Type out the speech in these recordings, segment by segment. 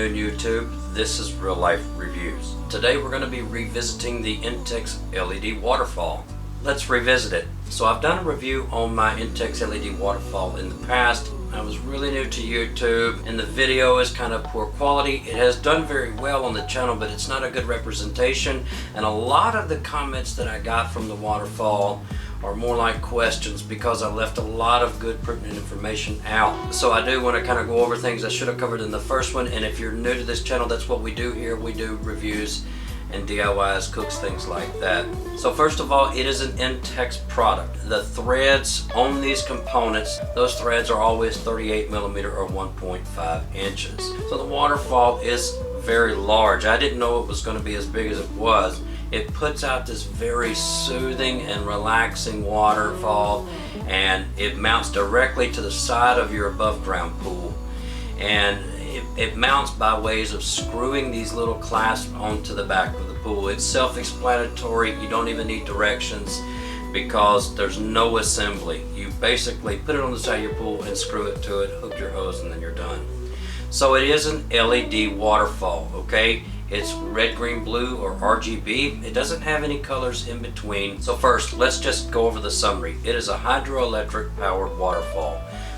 afternoon, YouTube. This is Real Life Reviews. Today we're going to be revisiting the Intex LED Waterfall. Let's revisit it. So I've done a review on my Intex LED Waterfall in the past. I was really new to YouTube and the video is kind of poor quality. It has done very well on the channel, but it's not a good representation, and a lot of the comments that I got from the Waterfall are more like questions because I left a lot of good pertinent information out. So I do want to kind of go over things I should have covered in the first one, and if you're new to this channel, that's what we do here. We do reviews and DIYs, cooks, things like that. So first of all, it is an Intex product. The threads on these components, those threads are always 38mm or 1.5 inches. So the Waterfall is very large. I didn't know it was going to be as big as it was. It puts out this very soothing and relaxing waterfall, and it mounts directly to the side of your above ground pool, and it mounts by ways of screwing these little clasps onto the back of the pool. It's self-explanatory. You don't even need directions because there's no assembly. You basically put it on the side of your pool and screw it to it, hook your hose, and then you're done. So it is an LED waterfall, okay? It's red, green, blue, or RGB. It doesn't have any colors in between. So first, let's just go over the summary. It is a hydroelectric powered waterfall,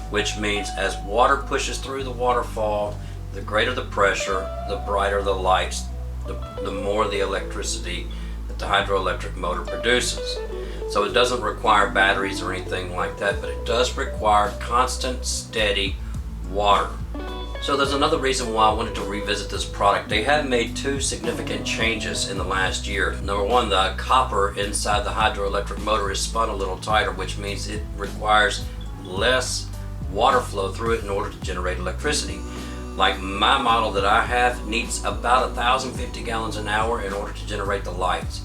which means as water pushes through the waterfall, the greater the pressure, the brighter the lights, the more the electricity that the hydroelectric motor produces. So it doesn't require batteries or anything like that, but it does require constant, steady water. So there's another reason why I wanted to revisit this product. They have made two significant changes in the last year. Number one, the copper inside the hydroelectric motor is spun a little tighter, which means it requires less water flow through it in order to generate electricity. Like my model that I have needs about 1,050 gallons an hour in order to generate the lights.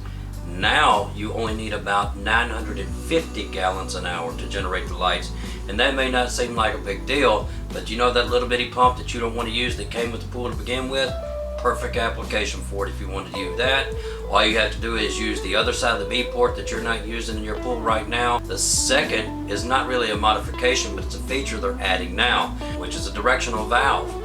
Now you only need about 950 gallons an hour to generate the lights, and that may not seem like a big deal, but you know that little bitty pump that you don't want to use that came with the pool to begin with? Perfect application for it if you wanted to use that. All you have to do is use the other side of the B port that you're not using in your pool right now. The second is not really a modification, but it's a feature they're adding now, which is a directional valve.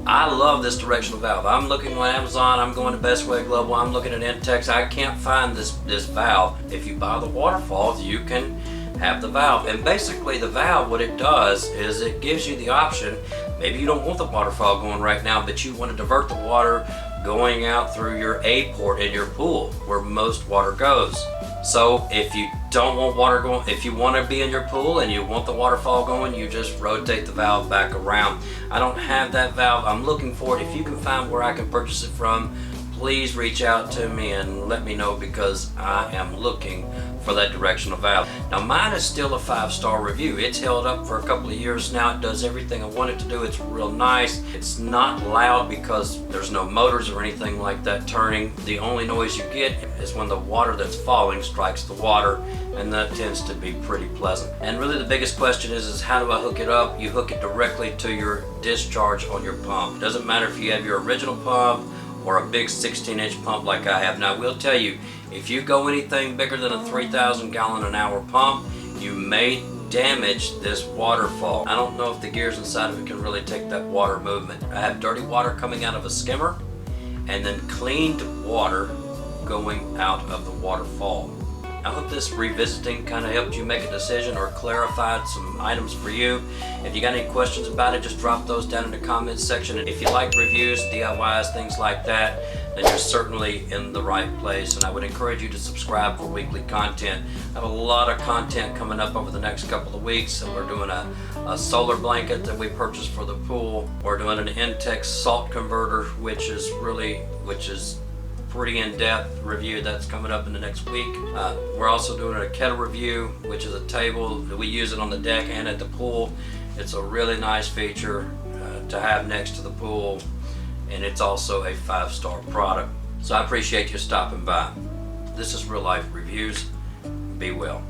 I love this directional valve. I'm looking on Amazon, I'm going to Best Way Global, I'm looking at Intex. I can't find this valve. If you buy the Waterfall, you can have the valve. And basically the valve, what it does is it gives you the option. Maybe you don't want the Waterfall going right now, but you want to divert the water going out through your A port in your pool where most water goes. So if you don't want water going, if you want to be in your pool and you want the Waterfall going, you just rotate the valve back around. I don't have that valve. I'm looking for it. If you can find where I can purchase it from, please reach out to me and let me know, because I am looking for that directional valve. Now mine is still a 5-star review. It's held up for a couple of years now. It does everything I want it to do. It's real nice. It's not loud because there's no motors or anything like that turning. The only noise you get is when the water that's falling strikes the water, and that tends to be pretty pleasant. And really the biggest question is how do I hook it up? You hook it directly to your discharge on your pump. It doesn't matter if you have your original pump or a big 16-inch pump like I have. Now I will tell you, if you go anything bigger than a 3,000 gallon an hour pump, you may damage this Waterfall. I don't know if the gears inside of it can really take that water movement. I have dirty water coming out of a skimmer and then cleaned water going out of the Waterfall. I hope this revisiting kind of helped you make a decision or clarified some items for you. If you got any questions about it, just drop those down in the comments section. And if you like reviews, DIYs, things like that, then you're certainly in the right place. And I would encourage you to subscribe for weekly content. I have a lot of content coming up over the next couple of weeks. And we're doing a solar blanket that we purchased for the pool. We're doing an Intex salt converter, which is pretty in-depth review that's coming up in the next week. We're also doing a kettle review, which is a table that we use it on the deck and at the pool. It's a really nice feature to have next to the pool, and it's also a 5-star product. So I appreciate you stopping by. This is Real Life Reviews. Be well.